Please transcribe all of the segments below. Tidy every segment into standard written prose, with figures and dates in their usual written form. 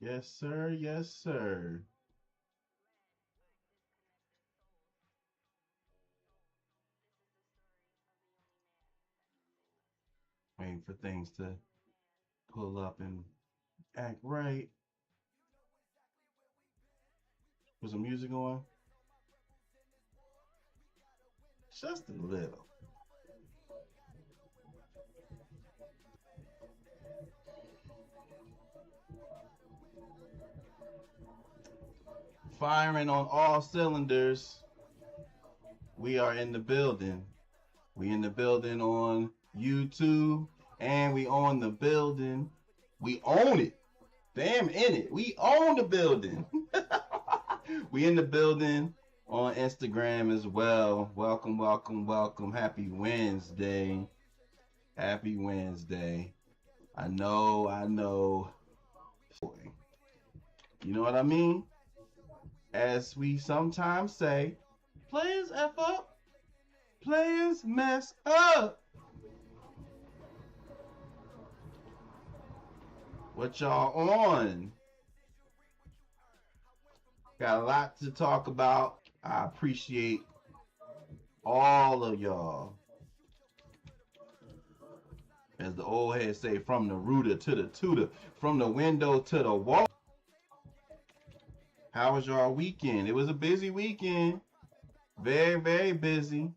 Yes, sir. Yes, sir. Waiting for things to pull up and act right. Put some music on. Just a little. Firing on all cylinders. We are in the building. We in the building on YouTube, and we on the building. We own it. Damn, in it. We own the building. We in the building on Instagram as well. Welcome, welcome, welcome. Happy Wednesday. Happy Wednesday. I know, I know. You know what I mean? As we sometimes say, players F up, players mess up. What y'all on? Got a lot to talk about. I appreciate all of y'all. As the old heads say, from the rooter to the tutor, from the window to the wall. How was y'all weekend? It was a busy weekend. Very, very busy.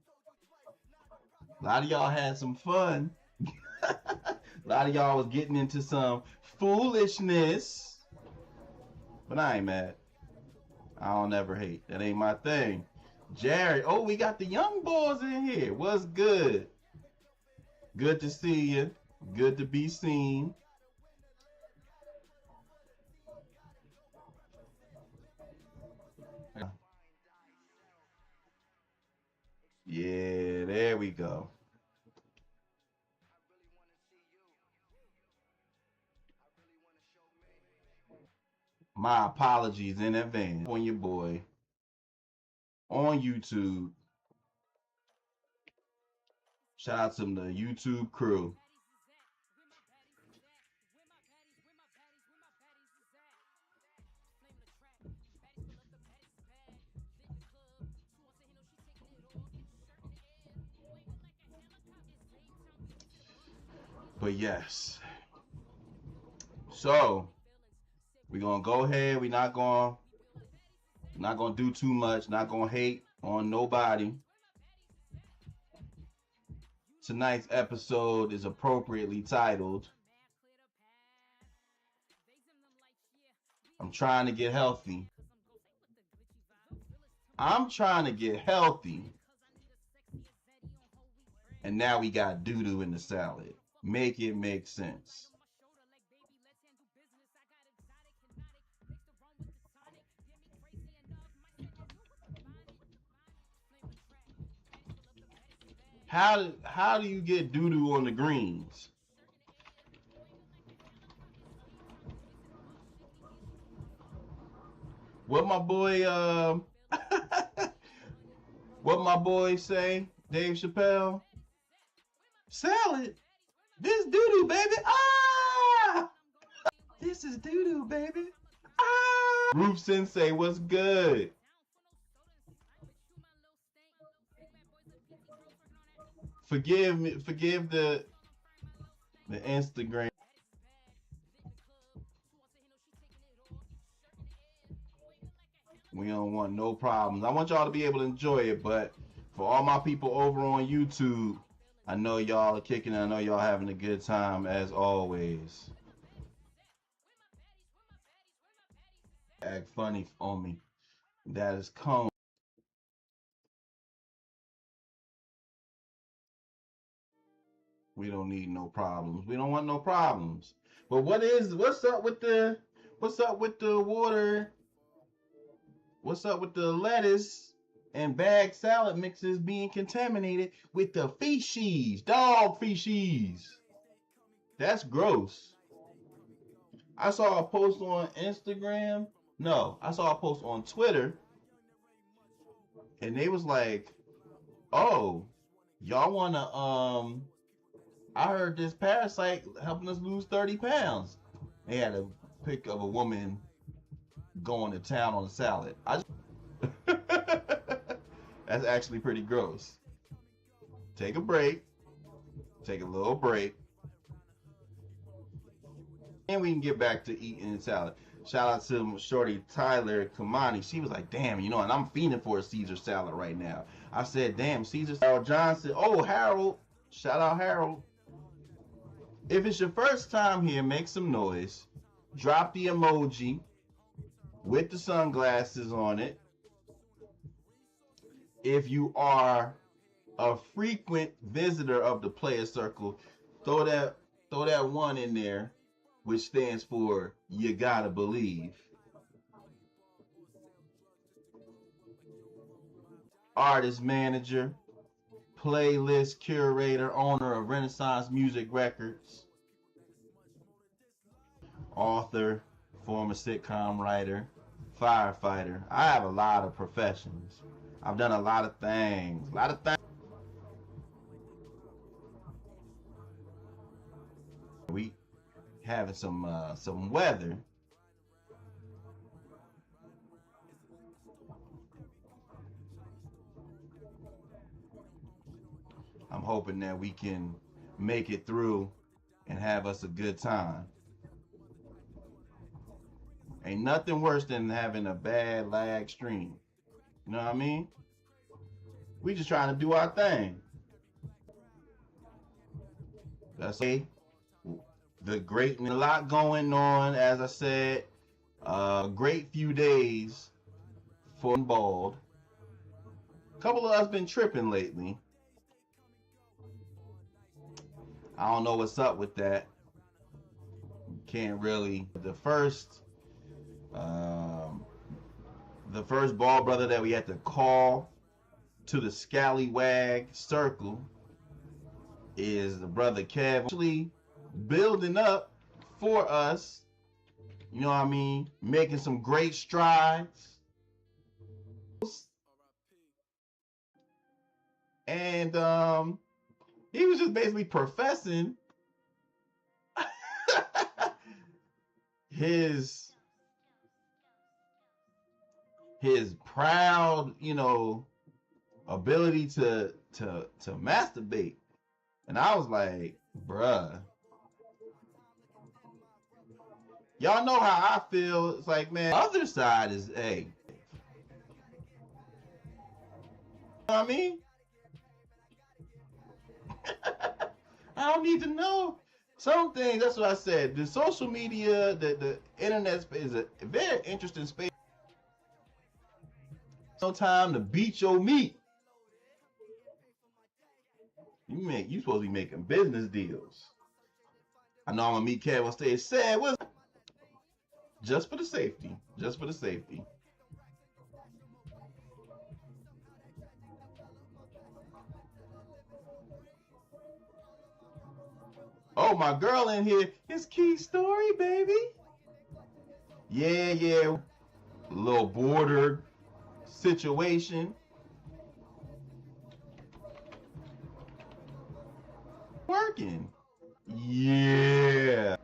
A lot of y'all had some fun. A lot of y'all was getting into some foolishness. But I ain't mad. I don't ever hate. That ain't my thing. Jared, oh, we got the young boys in here. What's good? Good to see you. Good to be seen. Yeah, there we go. My apologies in advance on your boy on YouTube. Shout out to the YouTube crew. But yes. So we're gonna go ahead. We're not gonna do too much, not gonna hate on nobody. Tonight's episode is appropriately titled I'm trying to get healthy. I'm trying to get healthy. And now we got doo-doo in the salad. Make it make sense. How do you get doo-doo on the greens? What my boy what my boy say, Dave Chappelle? Salad? This doo-doo, baby. Ah! This is doo-doo, baby. Ah! Roof Sensei, what's good? Forgive me, forgive the Instagram. We don't want no problems. I want y'all to be able to enjoy it, but for all my people over on YouTube, I know y'all are kicking it. I know y'all having a good time as always. Act funny on me. That is cone. We don't need no problems. We don't want no problems. But what's up with the water? What's up with the lettuce and bagged salad mixes being contaminated with the feces, dog feces? That's gross. I saw a post on Instagram. No, I saw a post on Twitter, and they was like, "Oh, y'all wanna I heard this parasite helping us lose 30 pounds." They had a pic of a woman going to town on a salad. That's actually pretty gross. Take a break. Take a little break. And we can get back to eating salad. Shout out to shorty Tyler Kamani. She was like, damn, you know, and I'm fiending for a Caesar salad right now. I said, damn, Caesar salad. Johnson. Oh, Harold. Shout out Harold. If it's your first time here, make some noise. Drop the emoji with the sunglasses on it. If you are a frequent visitor of the Playas Circle, throw that one in there, which stands for you gotta believe. Artist manager, playlist curator, owner of Renaissance Music Records, author, former sitcom writer, firefighter. I have a lot of professions. I've done a lot of things. We having some weather. I'm hoping that we can make it through and have us a good time. Ain't nothing worse than having a bad lag stream. You know what I mean? We just trying to do our thing. That's a lot going on, as I said. Great few days for bald. A couple of us been tripping lately. I don't know what's up with that. Can't really. The first ball brother that we had to call to the scallywag circle is the brother Kev, actually building up for us. You know what I mean? Making some great strides. And he was just basically professing his proud, you know, ability to masturbate. And I was like, bruh, y'all know how I feel. It's like, man, the other side is, hey, you know what I mean? I don't need to know some things. That's what I said. The social media, the internet is a very interesting space. No time to beat your meat. You supposed to be making business deals. I know I'm gonna meet Kev on stage. Said what? Just for the safety. Just for the safety. Oh, my girl in here. It's Key Story, baby. Yeah. A little bordered situation. Working. Yeah.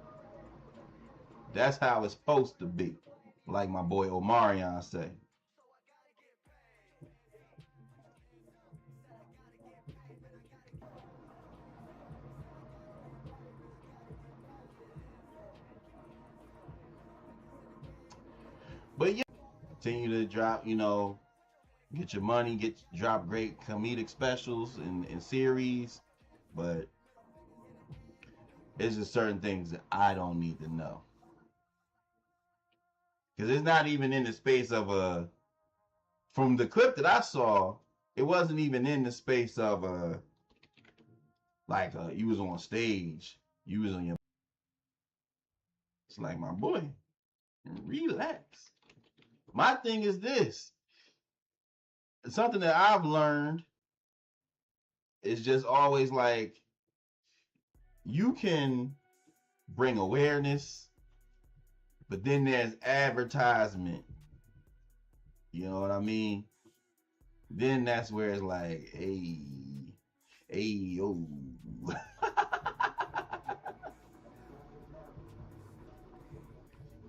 That's how it's supposed to be. Like my boy Omarion say. But yeah, continue to drop, you know, get your money, drop great comedic specials and series, but it's just certain things that I don't need to know. Because it's not even in the space of from the clip that I saw, it wasn't even in the space of you was on stage, you was on your, it's like, my boy, relax. My thing is this. Something that I've learned is just always like, you can bring awareness, but then there's advertisement. You know what I mean? Then that's where it's like, hey, yo.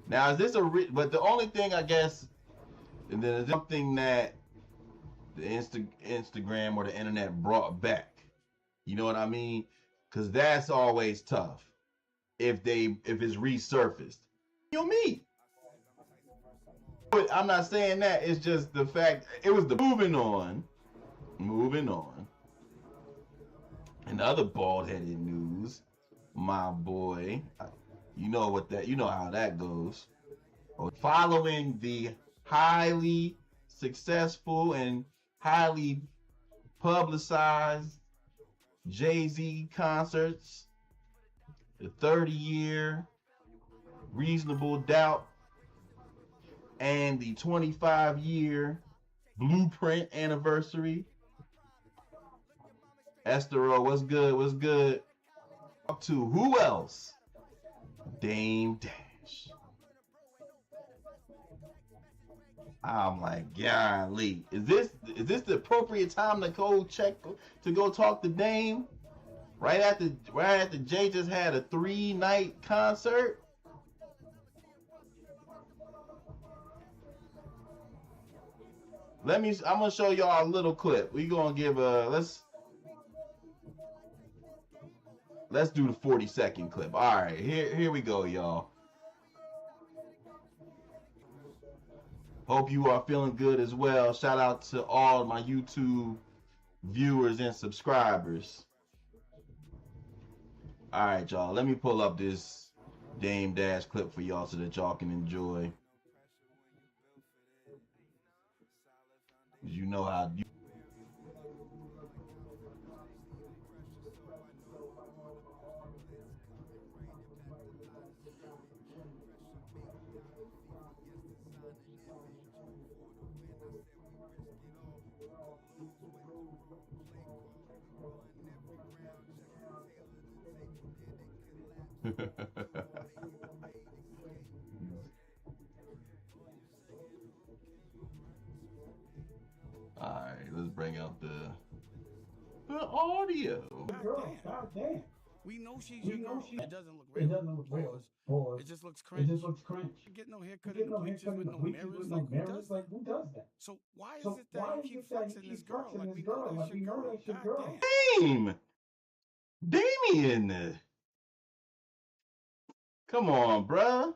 Now, is this but the only thing I guess, and then is something that the Instagram or the internet brought back. You know what I mean? Because that's always tough if it's resurfaced. You me. I'm not saying that. It's just the fact it was the moving on. And other bald-headed news, my boy, you know how that goes. Following the highly successful and highly publicized Jay-Z concerts, the 30-year Reasonable Doubt, and the 25-year Blueprint anniversary. Estero, what's good? What's good? Up to who else? Dame Dash. I'm like, golly, is this the appropriate time to go talk to Dame? Right after Jay just had a 3-night concert? I'm gonna show y'all a little clip. We gonna give let's do the 40-second clip. All right, here we go, y'all. Hope you are feeling good as well. Shout out to all my YouTube viewers and subscribers. All right, y'all. Let me pull up this Dame Dash clip for y'all so that y'all can enjoy. You know how you All right, let's bring out the audio. God damn. We know she's your girl. It doesn't look real. It doesn't look real. It just looks cringe. Get no haircut in the bleachers with no mirrors. Like who does that? So why is it that you keep flexing this girl? Like we know that's your girl. Dame! Damien! Come on, bruh.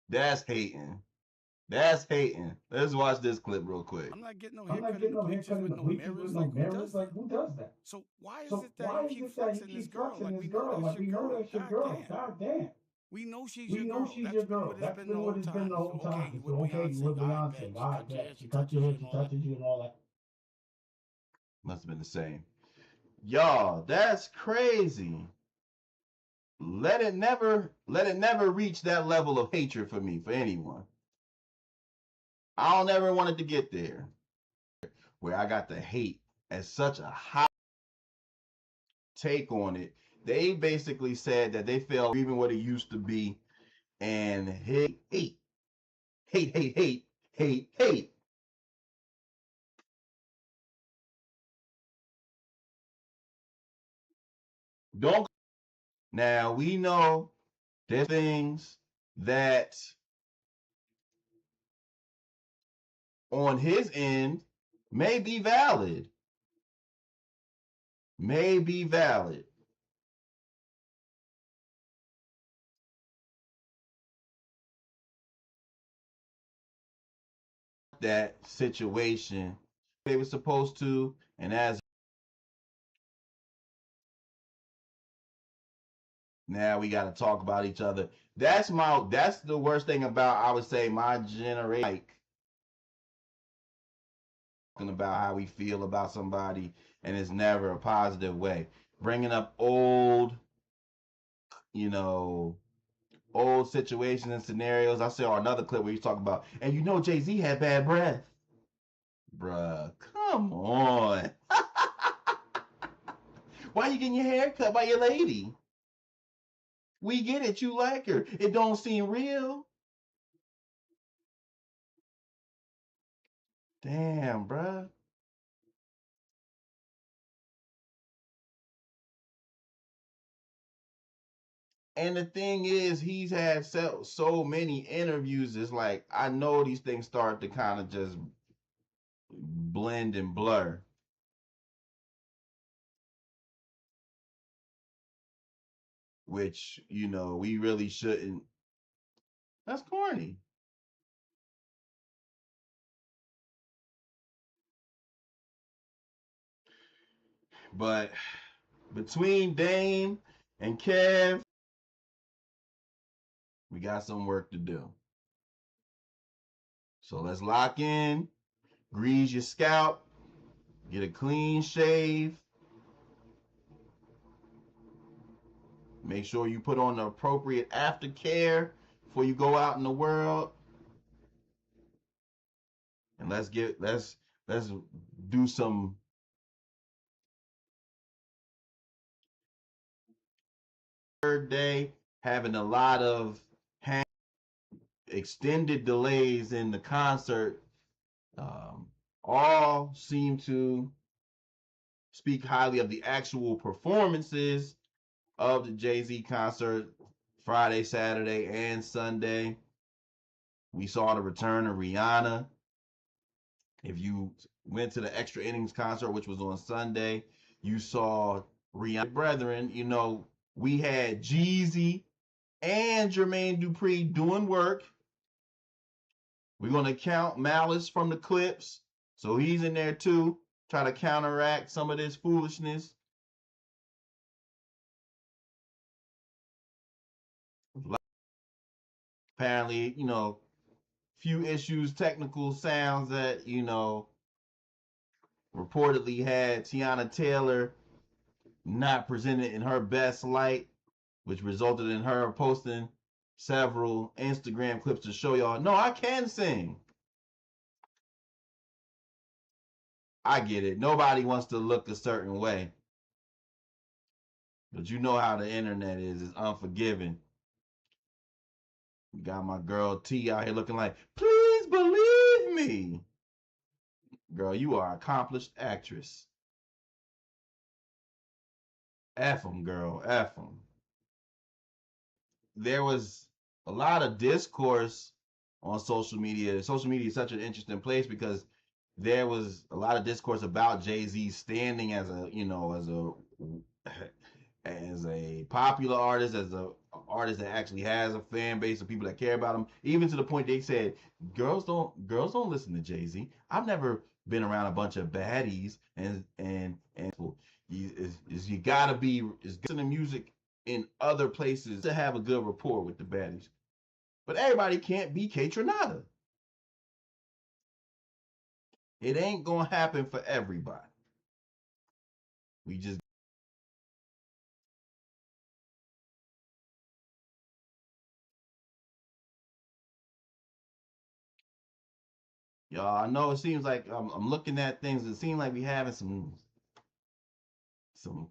That's hating. That's hating. Let's watch this clip real quick. I'm not getting no haircut in the bleachers with no mirrors. Like who does that? So why is it that you keep flexing this girl? Like we know that's your girl. God damn. We know she's your girl. That's been what it's been the whole time. Okay, you with Beyonce. God damn. She touches you and all that. Must have been the same. Y'all, that's crazy. Let it never reach that level of hatred for me, for anyone. I don't ever want it to get there where I got to hate as such a high take on it. They basically said that they felt even what it used to be and hate. Don't. Now we know there's things that on his end may be valid. That situation they were supposed to, and as now we got to talk about each other. That's the worst thing about, I would say, my generation. Like, talking about how we feel about somebody, and it's never a positive way. Bringing up old situations and scenarios. I saw another clip where you talk about, and Jay-Z had bad breath. Bruh, come on. Why you getting your hair cut by your lady? We get it, you like her. It don't seem real. Damn, bruh. And the thing is, he's had so many interviews. It's like, I know these things start to kind of just blend and blur. Which, we really shouldn't. That's corny. But between Dame and Kev, we got some work to do. So let's lock in, grease your scalp, get a clean shave. Make sure you put on the appropriate aftercare before you go out in the world. And let's do some third day, having a lot of extended delays in the concert. All seem to speak highly of the actual performances of the Jay-Z concert Friday, Saturday, and Sunday. We saw the return of Rihanna. If you went to the Extra Innings concert, which was on Sunday, you saw Rihanna brethren. We had Jeezy and Jermaine Dupri doing work. We're going to count Malice from the Clips. So he's in there too. Try to counteract some of this foolishness. Apparently, few issues, technical sounds that, reportedly had Tiana Taylor not presented in her best light, which resulted in her posting several Instagram clips to show y'all, no, I can sing. I get it. Nobody wants to look a certain way. But you know how the internet is. It's unforgiving. We got my girl T out here looking like, please believe me. Girl, you are an accomplished actress. F them, girl. F them. There was a lot of discourse on social media. Social media is such an interesting place because there was a lot of discourse about Jay-Z standing as a popular artist, as a artist that actually has a fan base of people that care about him. Even to the point they said, girls don't listen to Jay-Z. I've never been around a bunch of baddies, and you gotta be listening to music in other places to have a good rapport with the baddies. But everybody can't be Kaytranada. It ain't gonna happen for everybody. We just y'all, I know it seems like I'm looking at things. It seems like we having some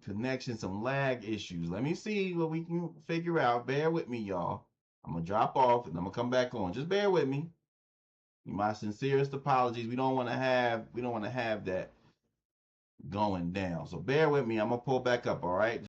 connection, some lag issues. Let me see what we can figure out. Bear with me, y'all. I'm gonna drop off and I'm gonna come back on. Just bear with me. My sincerest apologies. We don't want to have that going down. So bear with me. I'm gonna pull back up. All right.